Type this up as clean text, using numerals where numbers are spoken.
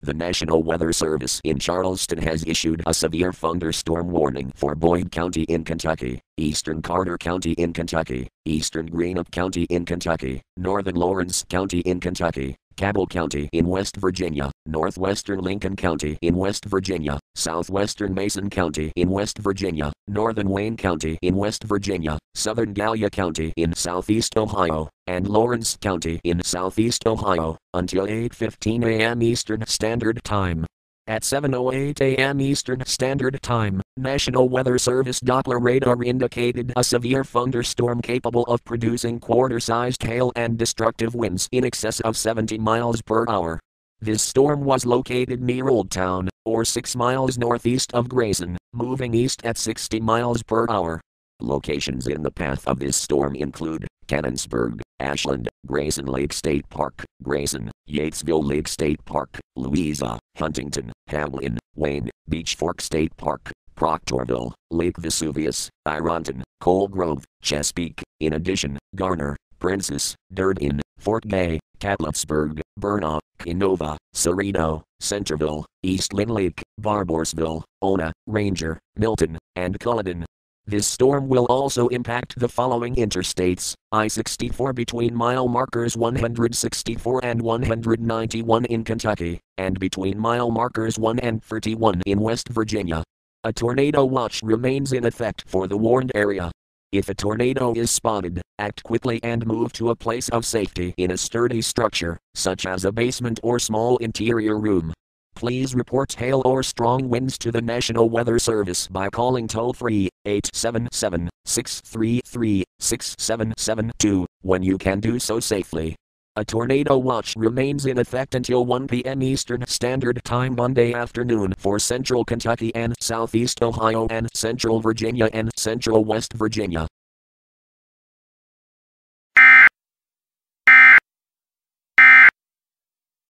The National Weather Service in Charleston has issued a severe thunderstorm warning for Boyd County in Kentucky, eastern Carter County in Kentucky, eastern Greenup County in Kentucky, northern Lawrence County in Kentucky, Cabell County in West Virginia, northwestern Lincoln County in West Virginia, southwestern Mason County in West Virginia, northern Wayne County in West Virginia, southern Gallia County in southeast Ohio, and Lawrence County in southeast Ohio, until 8:15 a.m. Eastern Standard Time. At 7:08 a.m. Eastern Standard Time, National Weather Service Doppler radar indicated a severe thunderstorm capable of producing quarter-sized hail and destructive winds in excess of 70 miles per hour. This storm was located near Old Town, or 6 miles northeast of Grayson, moving east at 60 miles per hour. Locations in the path of this storm include Cannonsburg, Ashland, Grayson Lake State Park, Grayson, Yatesville Lake State Park, Louisa, Huntington, Hamlin, Wayne, Beach Fork State Park, Proctorville, Lake Vesuvius, Ironton, Coal Grove, Chesapeake. In addition, Garner, Princess, Durden, Fort Gay, Catlettsburg, Burnaw, Canova, Cerrito, Centerville, East Lynn Lake, Barbourville, Ona, Ranger, Milton, and Culloden. This storm will also impact the following interstates: I-64 between mile markers 164 and 191 in Kentucky, and between mile markers 1 and 31 in West Virginia. A tornado watch remains in effect for the warned area. If a tornado is spotted, act quickly and move to a place of safety in a sturdy structure, such as a basement or small interior room. Please report hail or strong winds to the National Weather Service by calling toll-free 877-633-6772 when you can do so safely. A tornado watch remains in effect until 1 p.m. Eastern Standard Time Monday afternoon for Central Kentucky and Southeast Ohio and Central Virginia and Central West Virginia.